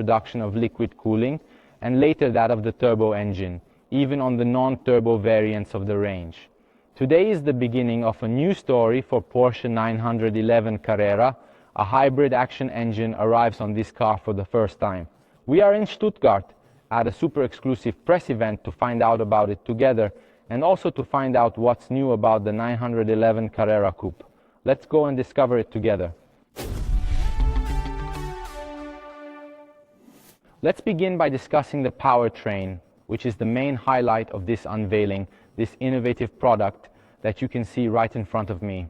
introduction of liquid cooling, and later that of the turbo engine, even on the non-turbo variants of the range. Today is the beginning of a new story for Porsche 911 Carrera. A hybrid action engine arrives on this car for the first time. We are in Stuttgart at a super exclusive press event to find out about it together, and also to find out what's new about the 911 Carrera Coupe. Let's go and discover it together. Let's begin by discussing the powertrain, which is the main highlight of this unveiling, this innovative product that you can see right in front of me.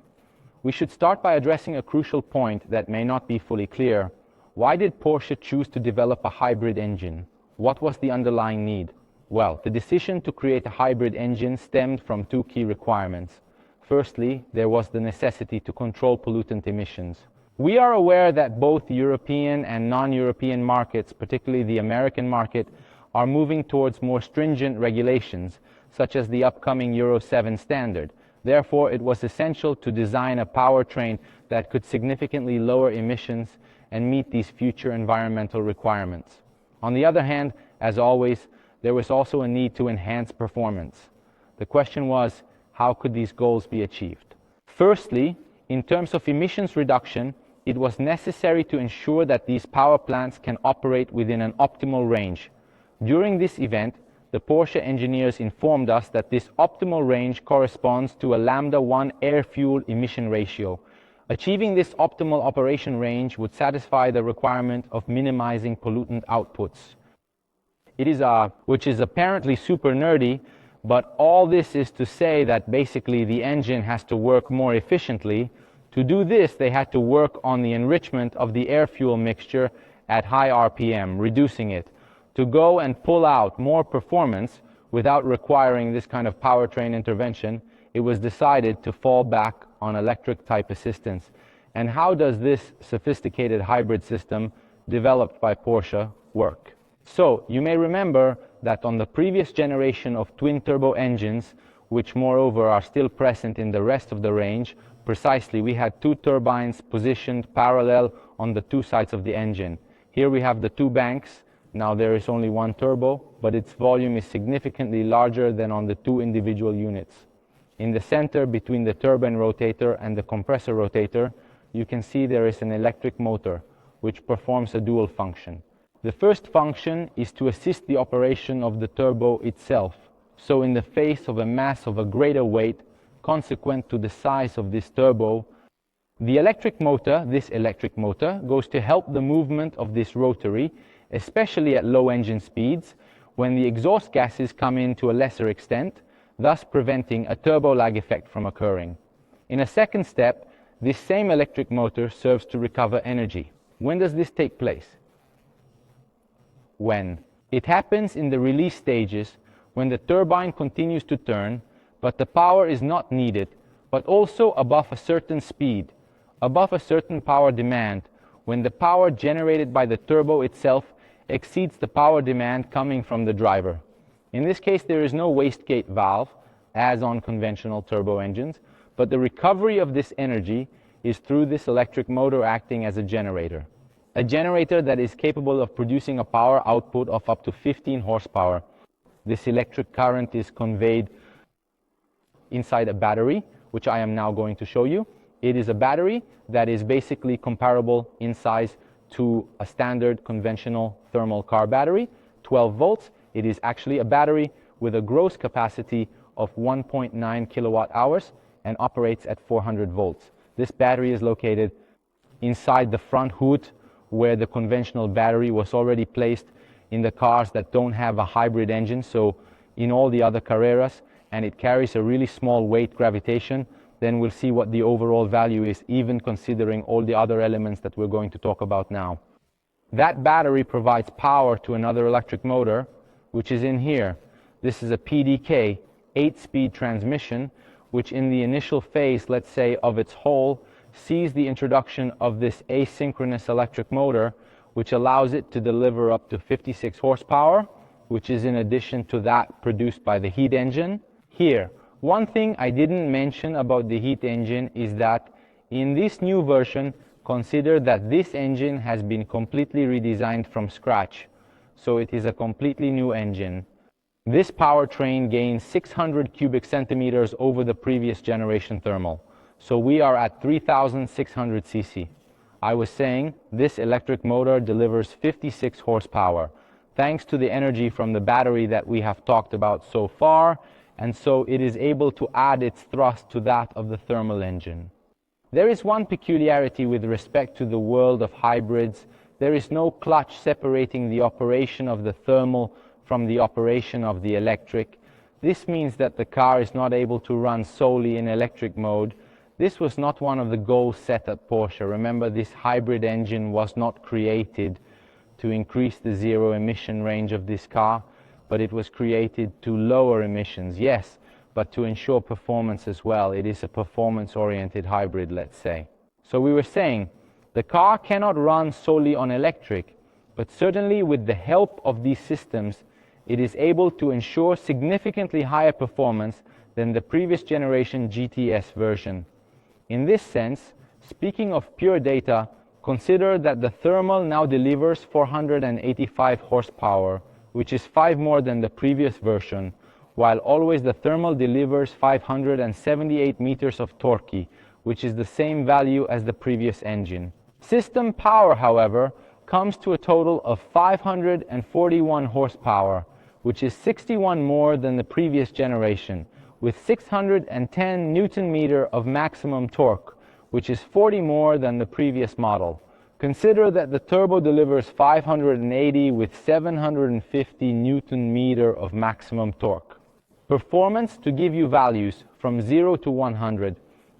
We should start by addressing a crucial point that may not be fully clear. Why did Porsche choose to develop a hybrid engine? What was the underlying need? Well, the decision to create a hybrid engine stemmed from two key requirements. Firstly, there was the necessity to control pollutant emissions. We are aware that both European and non-European markets, particularly the American market, are moving towards more stringent regulations, such as the upcoming Euro 7 standard. Therefore, it was essential to design a powertrain that could significantly lower emissions and meet these future environmental requirements. On the other hand, as always, there was also a need to enhance performance. The question was, how could these goals be achieved? Firstly, in terms of emissions reduction, it was necessary to ensure that these power plants can operate within an optimal range. During this event, the Porsche engineers informed us that this optimal range corresponds to a lambda-1 air-fuel emission ratio. Achieving this optimal operation range would satisfy the requirement of minimizing pollutant outputs. Which is apparently super nerdy, but all this is to say that basically the engine has to work more efficiently. To do this, they had to work on the enrichment of the air-fuel mixture at high RPM, reducing it. To go and pull out more performance without requiring this kind of powertrain intervention, it was decided to fall back on electric type assistance. And how does this sophisticated hybrid system developed by Porsche work? So, you may remember that on the previous generation of twin-turbo engines, which moreover are still present in the rest of the range, precisely we had two turbines positioned parallel on the two sides of the engine. Here we have the two banks. Now there is only one turbo, but its volume is significantly larger than on the two individual units. In the center, between the turbine rotator and the compressor rotator, you can see there is an electric motor, which performs a dual function. The first function is to assist the operation of the turbo itself. So in the face of a mass of a greater weight, consequent to the size of this turbo, this electric motor, goes to help the movement of this rotary, especially at low engine speeds, when the exhaust gases come in to a lesser extent, thus preventing a turbo lag effect from occurring. In a second step, this same electric motor serves to recover energy. When does this take place? When? It happens in the release stages, when the turbine continues to turn, but the power is not needed, but also above a certain speed, above a certain power demand, when the power generated by the turbo itself exceeds the power demand coming from the driver. In this case, there is no wastegate valve, as on conventional turbo engines, but the recovery of this energy is through this electric motor acting as a generator. A generator that is capable of producing a power output of up to 15 horsepower. This electric current is conveyed inside a battery, which I am now going to show you. It is a battery that is basically comparable in size to a standard conventional thermal car battery, 12 volts. It is actually a battery with a gross capacity of 1.9 kilowatt hours and operates at 400 volts. This battery is located inside the front hood, where the conventional battery was already placed in the cars that don't have a hybrid engine, so in all the other Carreras, and it carries a really small weight gravitation. Then we'll see what the overall value is, even considering all the other elements that we're going to talk about now. That battery provides power to another electric motor, which is in here. This is a PDK, 8-speed transmission, which in the initial phase, let's say, of its whole, sees the introduction of this asynchronous electric motor, which allows it to deliver up to 56 horsepower, which is in addition to that produced by the heat engine. Here, one thing I didn't mention about the heat engine is that in this new version, consider that this engine has been completely redesigned from scratch, so it is a completely new engine. This powertrain gains 600 cubic centimeters over the previous generation thermal, so we are at 3,600 cc. I was saying this electric motor delivers 56 horsepower, thanks to the energy from the battery that we have talked about so far, and so it is able to add its thrust to that of the thermal engine. There is one peculiarity with respect to the world of hybrids. There is no clutch separating the operation of the thermal from the operation of the electric. This means that the car is not able to run solely in electric mode. This was not one of the goals set at Porsche. Remember, this hybrid engine was not created to increase the zero emission range of this car, but it was created to lower emissions, yes, but to ensure performance as well. It is a performance-oriented hybrid, let's say. So we were saying, the car cannot run solely on electric, but certainly with the help of these systems, it is able to ensure significantly higher performance than the previous generation GTS version. In this sense, speaking of pure data, consider that the thermal now delivers 485 horsepower, which is 5 more than the previous version, while always the thermal delivers 578 meters of torque, which is the same value as the previous engine. System power, however, comes to a total of 541 horsepower, which is 61 more than the previous generation, with 610 Newton-meter of maximum torque, which is 40 more than the previous model. Consider that the turbo delivers 580 with 750 Newton-meter of maximum torque. Performance, to give you values from 0 to 100.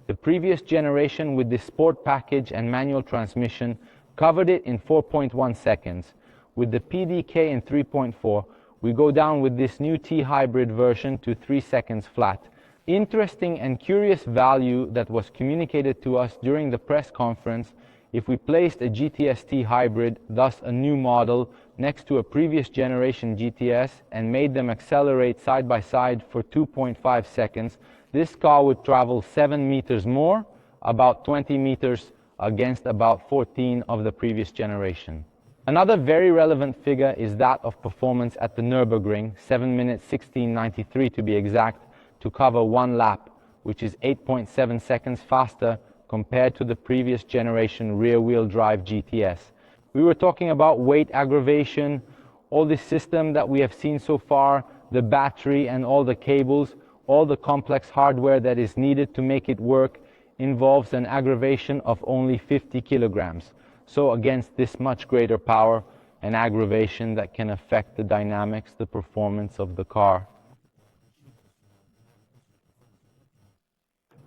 The previous generation with the sport package and manual transmission covered it in 4.1 seconds. With the PDK in 3.4, we go down with this new T Hybrid version to 3 seconds flat. Interesting and curious value that was communicated to us during the press conference: if we placed a GTS T Hybrid, thus a new model, next to a previous generation GTS and made them accelerate side by side for 2.5 seconds, this car would travel 7 meters more, about 20 meters against about 14 of the previous generation. Another very relevant figure is that of performance at the Nürburgring, 7 minutes 16:93 to be exact, to cover 1 lap, which is 8.7 seconds faster compared to the previous generation rear-wheel drive GTS. We were talking about weight aggravation, all this system that we have seen so far, the battery and all the cables, all the complex hardware that is needed to make it work involves an aggravation of only 50 kilograms. So against this much greater power, an aggravation that can affect the dynamics, the performance of the car.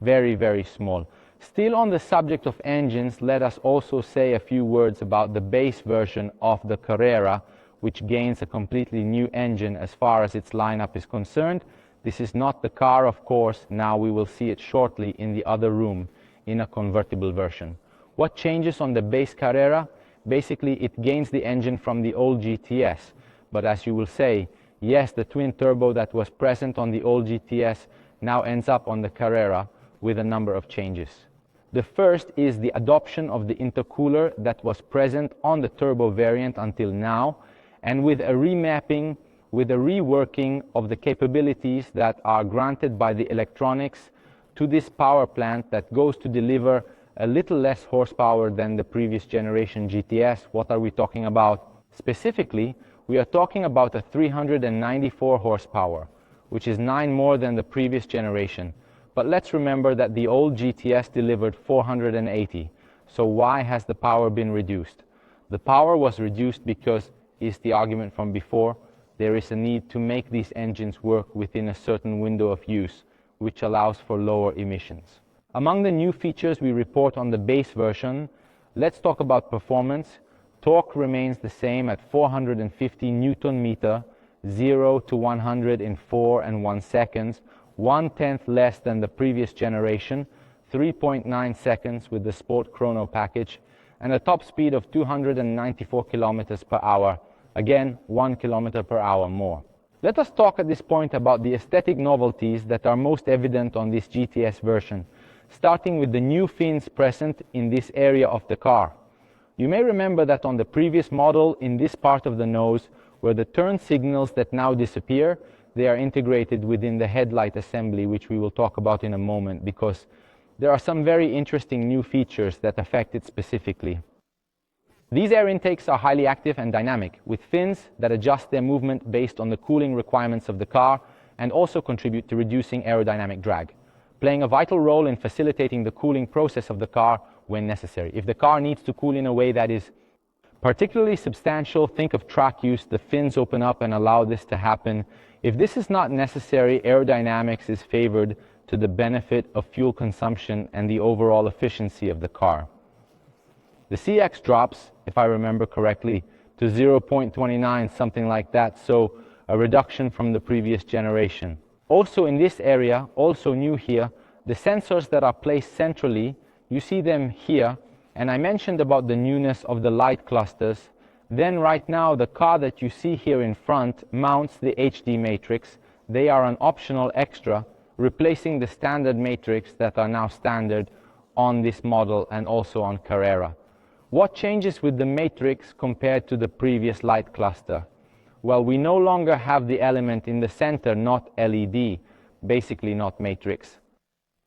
Very, very small. Still on the subject of engines, let us also say a few words about the base version of the Carrera, which gains a completely new engine as far as its lineup is concerned. This is not the car, of course. Now we will see it shortly in the other room in a convertible version. What changes on the base Carrera? Basically, it gains the engine from the old GTS. But as you will say, yes, the twin turbo that was present on the old GTS now ends up on the Carrera with a number of changes. The first is the adoption of the intercooler that was present on the turbo variant until now, and with a remapping, with a reworking of the capabilities that are granted by the electronics to this power plant that goes to deliver a little less horsepower than the previous generation GTS. What are we talking about? Specifically, we are talking about a 394 horsepower, which is 9 more than the previous generation. But let's remember that the old GTS delivered 480. So why has the power been reduced? The power was reduced because, is the argument from before, there is a need to make these engines work within a certain window of use, which allows for lower emissions. Among the new features we report on the base version, let's talk about performance. Torque remains the same at 450 Newton meter, 0 to 100 in 4.1 seconds, 1/10 less than the previous generation, 3.9 seconds with the Sport Chrono package, and a top speed of 294 kilometers per hour. Again, 1 kilometer per hour more. Let us talk at this point about the aesthetic novelties that are most evident on this GTS version. starting with the new fins present in this area of the car. You may remember that on the previous model, in this part of the nose, where the turn signals that now disappear, they are integrated within the headlight assembly, which we will talk about in a moment, because there are some very interesting new features that affect it specifically. These air intakes are highly active and dynamic, with fins that adjust their movement based on the cooling requirements of the car and also contribute to reducing aerodynamic drag, playing a vital role in facilitating the cooling process of the car when necessary. If the car needs to cool in a way that is particularly substantial, think of track use, the fins open up and allow this to happen. If this is not necessary, aerodynamics is favored to the benefit of fuel consumption and the overall efficiency of the car. The CX drops, if I remember correctly, to 0.29, something like that, so a reduction from the previous generation. Also in this area, also new here, the sensors that are placed centrally, you see them here, and I mentioned about the newness of the light clusters. Then right now, the car that you see here in front mounts the HD matrix. They are an optional extra, replacing the standard matrix that are now standard on this model and also on Carrera. What changes with the matrix compared to the previous light cluster? Well, we no longer have the element in the center, not LED, basically not matrix.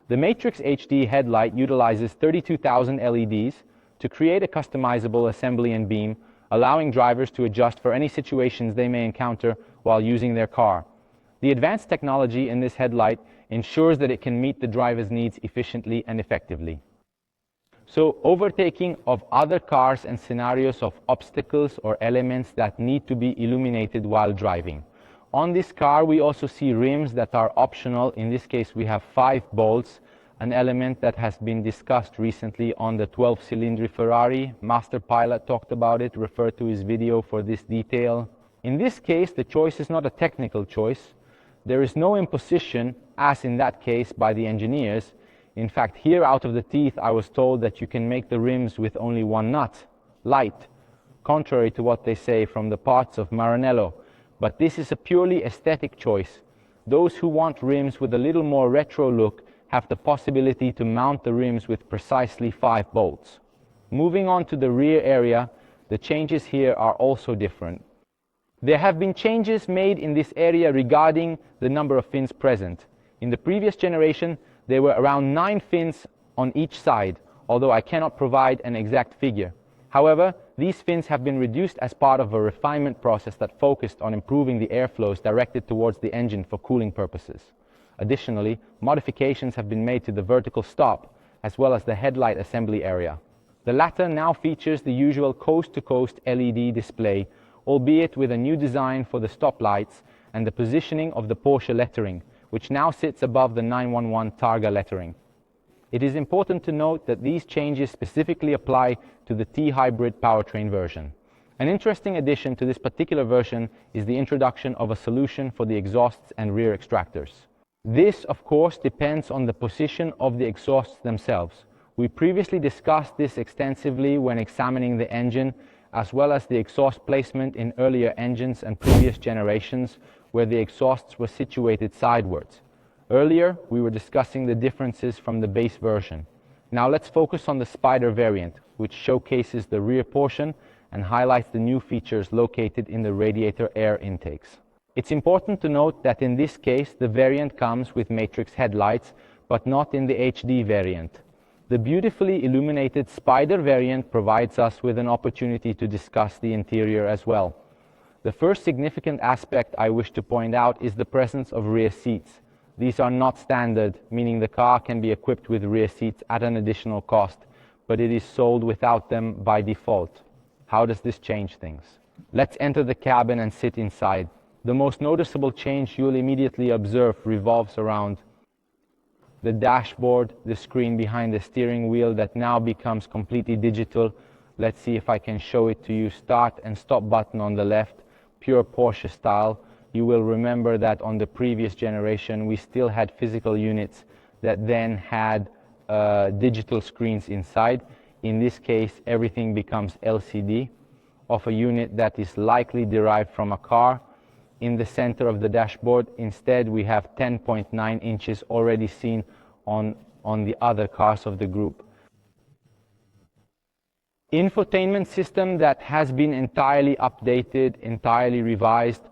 The Matrix HD headlight utilizes 32,000 LEDs to create a customizable assembly and beam, allowing drivers to adjust for any situations they may encounter while using their car. The advanced technology in this headlight ensures that it can meet the driver's needs efficiently and effectively. So, overtaking of other cars and scenarios of obstacles or elements that need to be illuminated while driving. On this car, we also see rims that are optional. In this case, we have 5 bolts, an element that has been discussed recently on the 12-cylinder Ferrari. Master Pilot talked about it, refer to his video for this detail. In this case, the choice is not a technical choice. There is no imposition, as in that case, by the engineers. In fact, here out of the teeth, I was told that you can make the rims with only one nut, light, contrary to what they say from the parts of Maranello. But this is a purely aesthetic choice. Those who want rims with a little more retro look have the possibility to mount the rims with precisely 5 bolts. Moving on to the rear area, the changes here are also different. There have been changes made in this area regarding the number of fins present. In the previous generation, there were around 9 fins on each side, although I cannot provide an exact figure. However, these fins have been reduced as part of a refinement process that focused on improving the airflows directed towards the engine for cooling purposes. Additionally, modifications have been made to the vertical stop, as well as the headlight assembly area. The latter now features the usual coast-to-coast LED display, albeit with a new design for the stop lights and the positioning of the Porsche lettering, which now sits above the 911 Targa lettering. It is important to note that these changes specifically apply to the T Hybrid powertrain version. An interesting addition to this particular version is the introduction of a solution for the exhausts and rear extractors. This, of course, depends on the position of the exhausts themselves. We previously discussed this extensively when examining the engine, as well as the exhaust placement in earlier engines and previous generations, where the exhausts were situated sidewards. Earlier, we were discussing the differences from the base version. Now let's focus on the Spider variant, which showcases the rear portion and highlights the new features located in the radiator air intakes. It's important to note that in this case, the variant comes with matrix headlights, but not in the HD variant. The beautifully illuminated Spider variant provides us with an opportunity to discuss the interior as well. The first significant aspect I wish to point out is the presence of rear seats. These are not standard, meaning the car can be equipped with rear seats at an additional cost, but it is sold without them by default. How does this change things? Let's enter the cabin and sit inside. The most noticeable change you'll immediately observe revolves around the dashboard, the screen behind the steering wheel that now becomes completely digital. Let's see if I can show it to you. Start and stop button on the left, pure Porsche style. You will remember that on the previous generation we still had physical units that then had digital screens inside. In this case, everything becomes LCD of a unit that is likely derived from a car. In the center of the dashboard, instead, we have 10.9 inches already seen on on the other cars of the group. Infotainment system that has been entirely updated, entirely revised.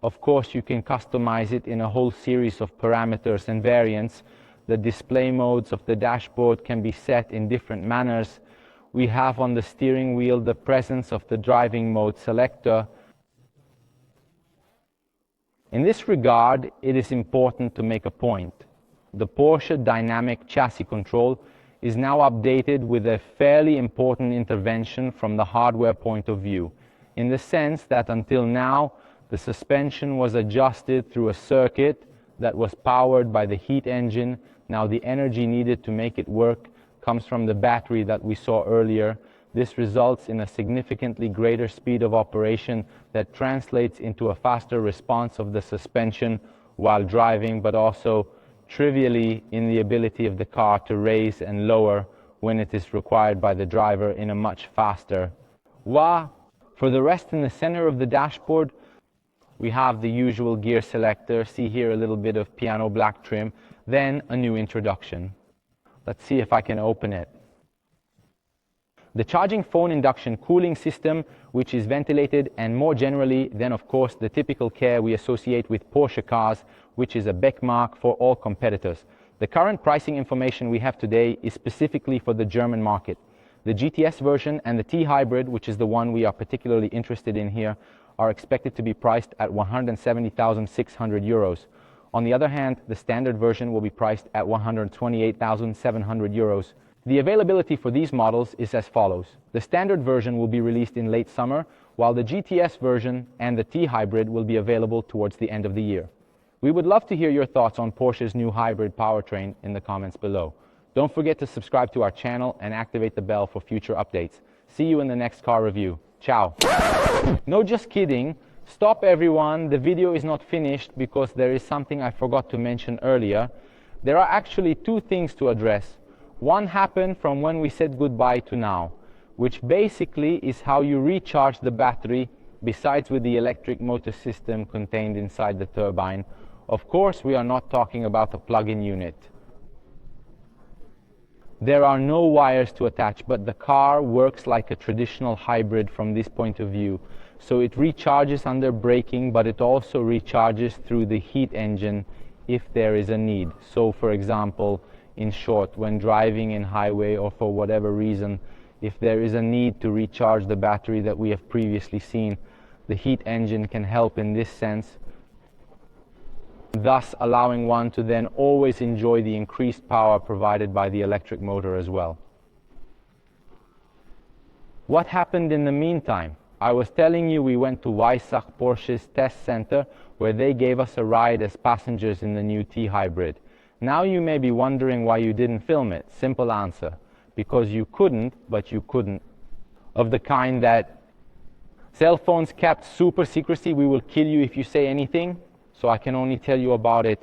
Of course, you can customize it in a whole series of parameters and variants. The display modes of the dashboard can be set in different manners. We have on the steering wheel the presence of the driving mode selector. In this regard, it is important to make a point. The Porsche dynamic chassis control is now updated with a fairly important intervention from the hardware point of view, in the sense that until now, the suspension was adjusted through a circuit that was powered by the heat engine. Now the energy needed to make it work comes from the battery that we saw earlier. This results in a significantly greater speed of operation that translates into a faster response of the suspension while driving, but also trivially in the ability of the car to raise and lower when it is required by the driver in a much faster way. For the rest, in the center of the dashboard, we have the usual gear selector. See here a little bit of piano black trim, then a new introduction. Let's see if I can open it. The charging phone induction cooling system, which is ventilated, and more generally, then of course, the typical care we associate with Porsche cars, which is a benchmark for all competitors. The current pricing information we have today is specifically for the German market. The GTS version and the T Hybrid, which is the one we are particularly interested in here, are expected to be priced at 170,600 euros. On the other hand, the standard version will be priced at 128,700 euros. The availability for these models is as follows. The standard version will be released in late summer, while the GTS version and the T Hybrid will be available towards the end of the year. We would love to hear your thoughts on Porsche's new hybrid powertrain in the comments below. Don't forget to subscribe to our channel and activate the bell for future updates. See you in the next car review. Ciao. No, just kidding. Stop everyone. The video is not finished because there is something I forgot to mention earlier. There are actually two things to address. One happened from when we said goodbye to now, which basically is how you recharge the battery besides with the electric motor system contained inside the turbine. Of course, we are not talking about a plug-in unit. There are no wires to attach, but the car works like a traditional hybrid from this point of view. So it recharges under braking, but it also recharges through the heat engine if there is a need. So for example, in short, when driving in highway or for whatever reason, if there is a need to recharge the battery that we have previously seen, the heat engine can help in this sense, thus allowing one to then always enjoy the increased power provided by the electric motor as well. What happened in the meantime? I was telling you we went to Weissach Porsche's test center where they gave us a ride as passengers in the new T Hybrid. Now you may be wondering why you didn't film it. Simple answer. Because you couldn't, but you couldn't. Of the kind that cell phones kept super secrecy, we will kill you if you say anything. So I can only tell you about it.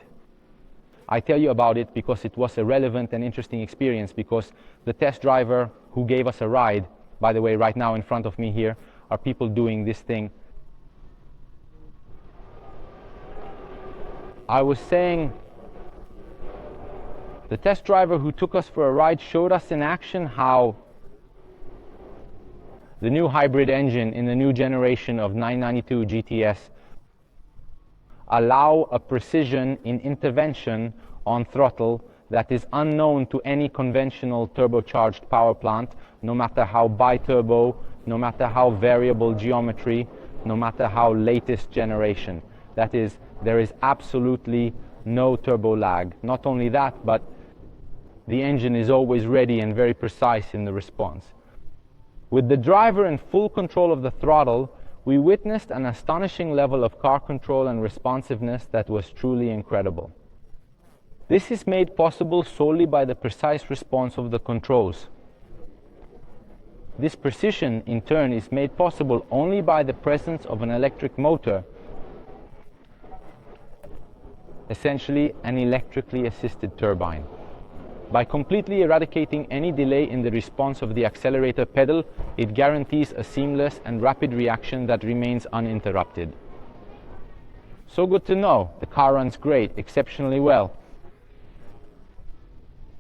I tell you about it because it was a relevant and interesting experience, because the test driver who gave us a ride, by the way, right now in front of me here, are people doing this thing. I was saying, the test driver who took us for a ride showed us in action how the new hybrid engine in the new generation of 992 GTS allow a precision in intervention on throttle that is unknown to any conventional turbocharged power plant, no matter how bi-turbo, no matter how variable geometry, no matter how latest generation. That is, there is absolutely no turbo lag. Not only that, but the engine is always ready and very precise in the response. With the driver in full control of the throttle, we witnessed an astonishing level of car control and responsiveness that was truly incredible. This is made possible solely by the precise response of the controls. This precision, in turn, is made possible only by the presence of an electric motor, essentially an electrically assisted turbine. By completely eradicating any delay in the response of the accelerator pedal, it guarantees a seamless and rapid reaction that remains uninterrupted. So good to know. The car runs great, exceptionally well.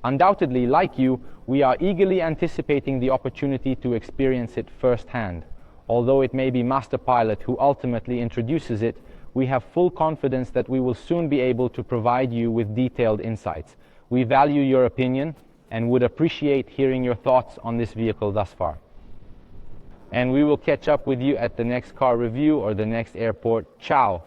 Undoubtedly, like you, we are eagerly anticipating the opportunity to experience it firsthand. Although it may be Master Pilot who ultimately introduces it, we have full confidence that we will soon be able to provide you with detailed insights. We value your opinion and would appreciate hearing your thoughts on this vehicle thus far. And we will catch up with you at the next car review or the next airport. Ciao!